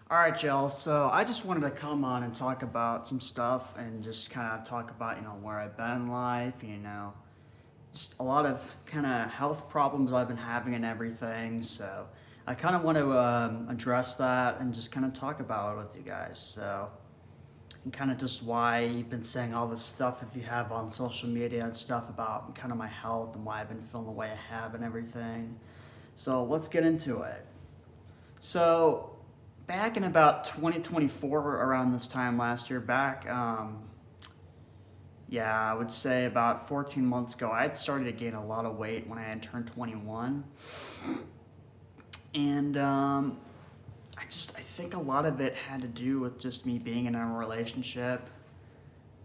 All right, y'all. So I just wanted to come on and talk about some stuff and just kind of talk about, where I've been in life, just a lot of kind of health problems I've been having and everything. So I kind of want to address that and just kind of talk about it with you guys. So, and kind of just why you've been saying all this stuff if you have on social media and stuff about kind of my health and why I've been feeling the way I have and everything. So let's get into it. So, back in about 2024, around this time last year, yeah, I would say about 14 months ago, I had started to gain a lot of weight when I had turned 21. And I think a lot of it had to do with just me being in a relationship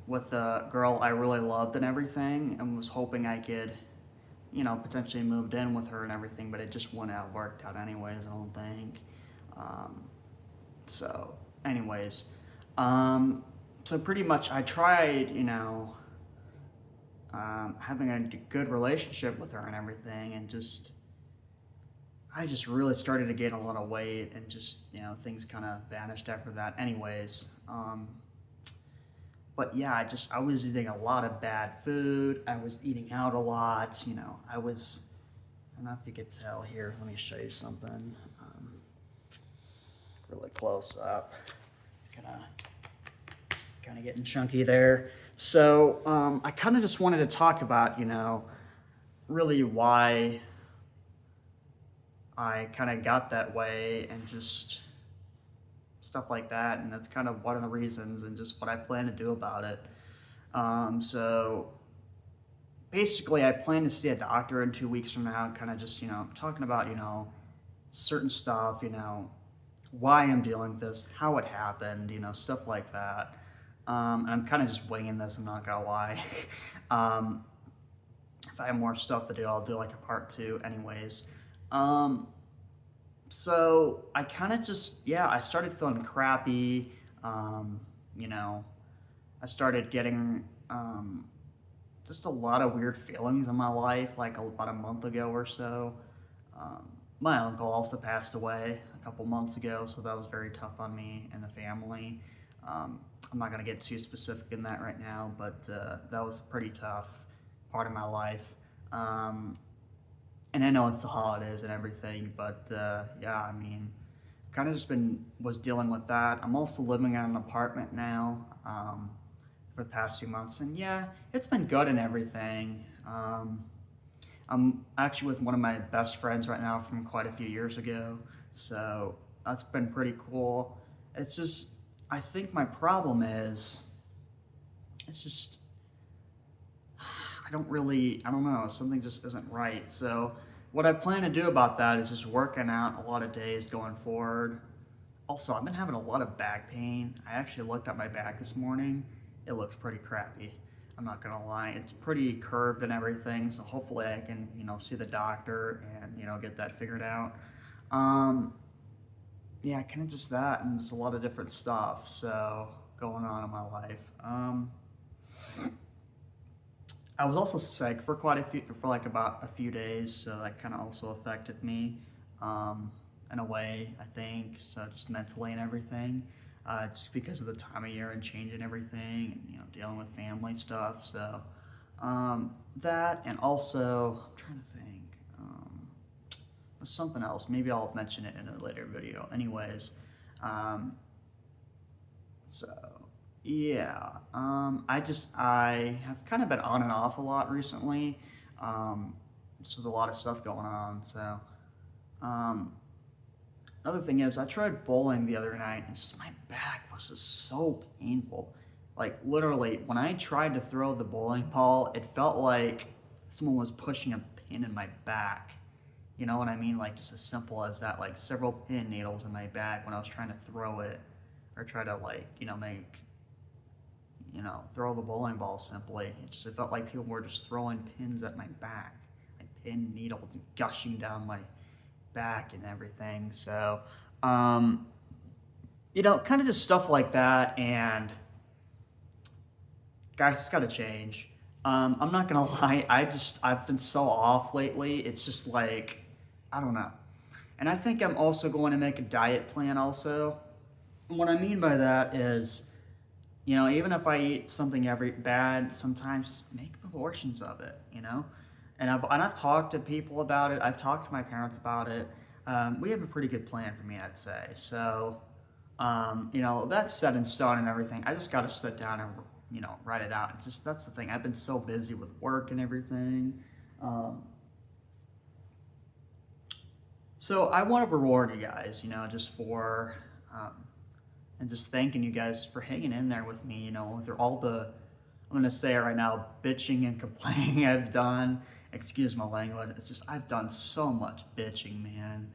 with a girl I really loved and everything, and was hoping I could, potentially moved in with her and everything, but it just wouldn't have worked out anyways, I don't think. Um, So, anyways, so pretty much I tried, having a good relationship with her and everything, and I just really started to gain a lot of weight, and just, things kind of vanished after that, anyways. But yeah, I was eating a lot of bad food. I was eating out a lot, I don't know if you could tell here. Let me show you something really close up. Kind of getting chunky there. So I kind of just wanted to talk about, really why I kind of got that way and just stuff like that. And that's kind of one of the reasons and just what I plan to do about it. So basically, I plan to see a doctor in 2 weeks from now, kind of just, talking about, certain stuff, why I'm dealing with this, how it happened, stuff like that. And I'm kind of just winging this, I'm not gonna lie. um, if I have more stuff to do, I'll do like a part two, anyways. Um, so I kind of just, yeah, I started feeling crappy. Um, you know, I started getting just a lot of weird feelings in my life, like about a month ago or so. Um, my uncle also passed away a couple months ago, so that was very tough on me and the family. I'm not going to get too specific in that right now, but that was a pretty tough part of my life. Um, and I know it's the holidays and everything, but yeah, I mean, kind of just been was dealing with that. I'm also living in an apartment now for the past 2 months, and yeah, it's been good and everything. I'm actually with one of my best friends right now from quite a few years ago, so that's been pretty cool. It's just, I think my problem is, it's just, I don't know, something just isn't right. So, what I plan to do about that is just working out a lot of days going forward. Also, I've been having a lot of back pain. I actually looked at my back this morning. It looks pretty crappy. I'm not gonna lie. It's pretty curved and everything, so hopefully I can, see the doctor and, get that figured out. Um, yeah, kind of just that and just a lot of different stuff, so going on in my life. I was also sick for for like about a few days, so that kind of also affected me in a way, I think. So just mentally and everything, just because of the time of year and change and everything, and dealing with family stuff. So that, and also I'm trying to think. There's something else. Maybe I'll mention it in a later video. Anyways, um, so yeah, I have kind of been on and off a lot recently. Um, so there's a lot of stuff going on. So um, another thing is, I tried bowling the other night, and it's just my back was just so painful. Like literally, when I tried to throw the bowling ball, it felt like someone was pushing a pin in my back. You know what I mean? Like just as simple as that, like several pin needles in my back when I was trying to throw it, or try to like, throw the bowling ball simply. It felt like people were just throwing pins at my back, like pin needles gushing down my back and everything. So, um, kind of just stuff like that. And guys, it's got to change. I'm not gonna lie. I've been so off lately. It's just like, I don't know. And I think I'm also going to make a diet plan also. what I mean by that is, even if I eat something every bad, sometimes just make proportions of it, And I've talked to people about it. I've talked to my parents about it. We have a pretty good plan for me, I'd say. So, that's set in stone and everything. I just got to sit down and, write it out. It's just that's the thing. I've been so busy with work and everything. Um, so I want to reward you guys, just for um, and just thanking you guys for hanging in there with me, through all the, I'm going to say it right now, bitching and complaining I've done. Excuse my language. It's just, I've done so much bitching, man.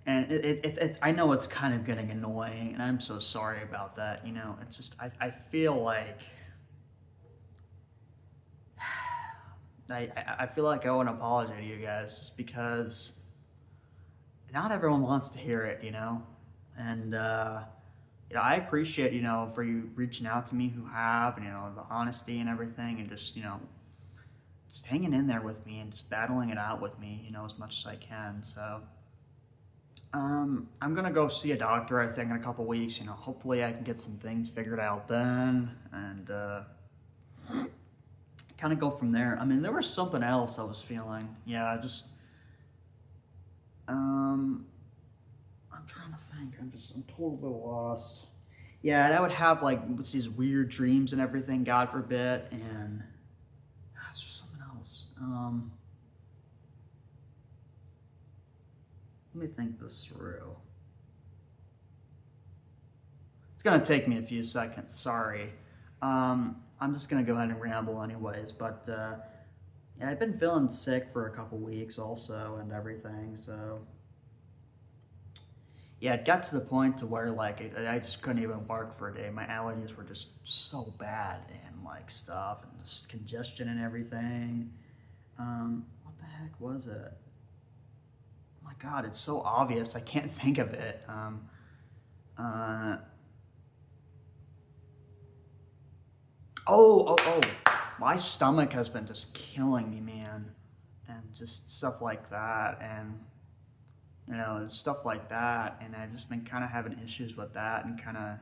And I know it's kind of getting annoying, and I'm so sorry about that. It's just, I feel like, I feel like I owe an apology to you guys just because not everyone wants to hear it, And, I appreciate, for you reaching out to me who have, and, the honesty and everything, and just hanging in there with me and just battling it out with me, as much as I can. So, I'm gonna go see a doctor, I think, in a couple weeks. Hopefully I can get some things figured out then, and kind of go from there. I mean, there was something else I was feeling. Yeah, just I'm trying to think. I'm totally lost. Yeah, and I would have like these weird dreams and everything, God forbid, and gosh, there's something else. Let me think this through. It's gonna take me a few seconds. Sorry. I'm just gonna go ahead and ramble anyways. But yeah, I've been feeling sick for a couple weeks also and everything. So yeah, it got to the point to where like I just couldn't even work for a day. My allergies were just so bad and like stuff and just congestion and everything. What the heck was it? Oh my God, it's so obvious. I can't think of it. Uh, oh. My stomach has been just killing me, man. And just stuff like that. And, stuff like that. And I've just been kind of having issues with that and kind of,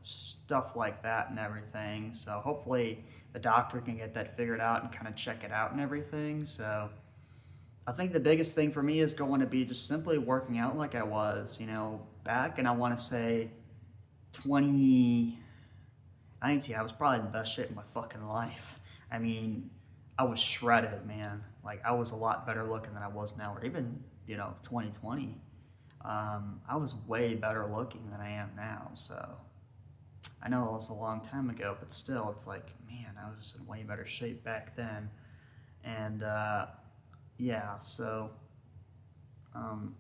stuff like that and everything. So hopefully the doctor can get that figured out and kind of check it out and everything. So I think the biggest thing for me is going to be just simply working out like I was, back. And I want to say 2019, I was probably in the best shape of my fucking life. I mean, I was shredded, man. Like, I was a lot better looking than I was now, or even, 2020. I was way better looking than I am now, so I know it was a long time ago, but still, it's like, man, I was in way better shape back then. And, yeah, so, um,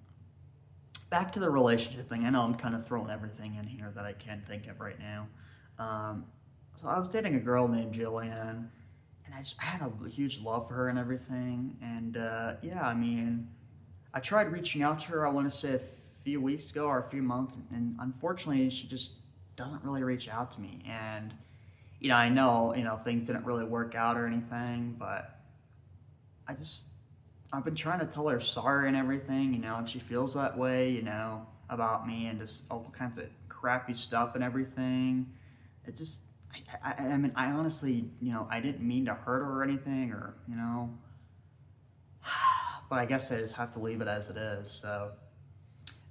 back to the relationship thing. I know I'm kind of throwing everything in here that I can think of right now. Um, so I was dating a girl named Jillian, and I had a huge love for her and everything. And yeah, I mean, I tried reaching out to her. I want to say a few weeks ago or a few months, and unfortunately, she just doesn't really reach out to me. And I know things didn't really work out or anything, but I just I've been trying to tell her sorry and everything, if she feels that way, about me and just all kinds of crappy stuff and everything. It just, I mean, I honestly, I didn't mean to hurt her or anything, or, but I guess I just have to leave it as it is. So,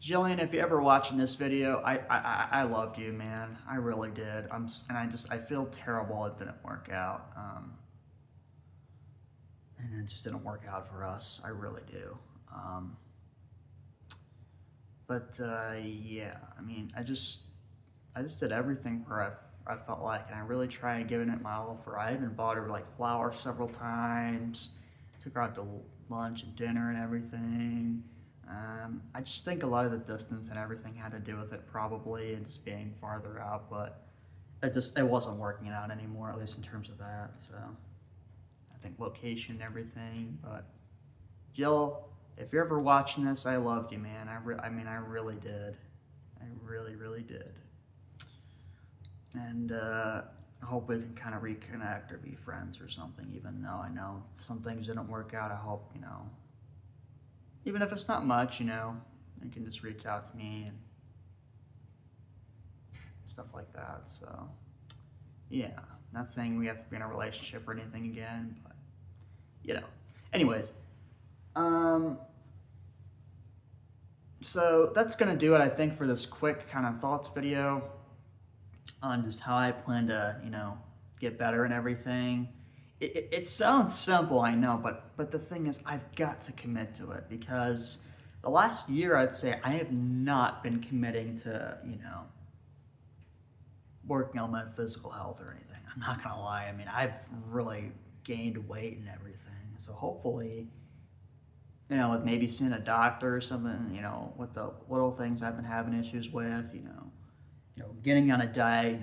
Jillian, if you're ever watching this video, I loved you, man. I really did. I feel terrible it didn't work out. And it just didn't work out for us. I really do. But yeah, I mean, I just did everything where I felt like, and I really tried giving it my all. For I even bought her like flowers several times, took her out to lunch and dinner and everything. I just think a lot of the distance and everything had to do with it probably, and just being farther out. But it wasn't working out anymore, at least in terms of that. So I think location and everything. But Jill, if you're ever watching this, I loved you, man. I mean, I really did. I really, really did. And I hope we can kind of reconnect or be friends or something, even though I know some things didn't work out. I hope, even if it's not much, you can just reach out to me. And stuff like that. So, yeah, not saying we have to be in a relationship or anything again, but you know. Anyways, um, so that's gonna do it, I think, for this quick kind of thoughts video on just how I plan to, get better and everything. It sounds simple, I know, but the thing is, I've got to commit to it because the last year, I'd say, I have not been committing to, working on my physical health or anything. I'm not gonna lie. I mean, I've really gained weight and everything. So hopefully, with maybe seeing a doctor or something, with the little things I've been having issues with, getting on a diet,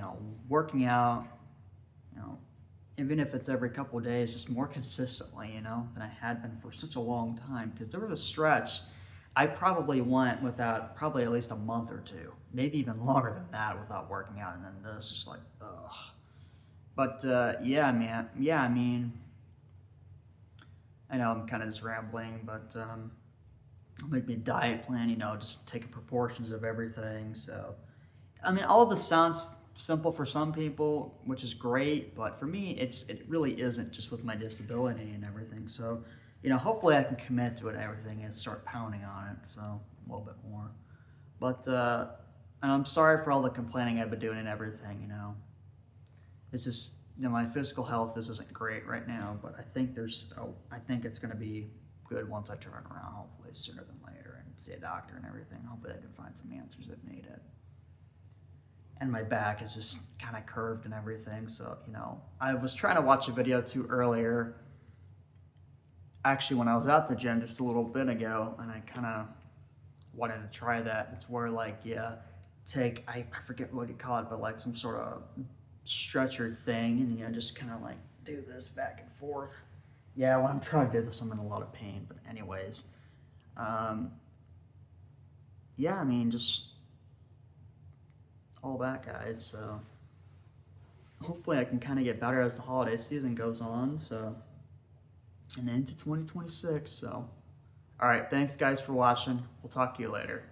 working out, you know, even if it's every couple of days, just more consistently, than I had been for such a long time. Because there was a stretch I probably went without probably at least a month or two, maybe even longer than that without working out. And then this just like, ugh. But yeah, man. Yeah, I mean, I know I'm kind of just rambling, but I'll make me a diet plan, just taking proportions of everything. So, I mean, all of this sounds simple for some people, which is great, but for me, it really isn't, just with my disability and everything. So, hopefully I can commit to it and everything and start pounding on it, so a little bit more. But and I'm sorry for all the complaining I've been doing and everything. It's just, my physical health isn't great right now, but I think it's going to be good once I turn it around, hopefully sooner than later, and see a doctor and everything. Hopefully I can find some answers if needed. And my back is just kind of curved and everything. So, I was trying to watch a video too earlier, actually, when I was at the gym just a little bit ago, and I kind of wanted to try that. It's where, like, I forget what you call it, but like some sort of stretcher thing, and just kind of like do this back and forth. Yeah, when I'm trying to do this, I'm in a lot of pain. But anyways, yeah, I mean, just all that, guys. So hopefully I can kind of get better as the holiday season goes on. So, and into 2026. So, all right, thanks guys for watching. We'll talk to you later.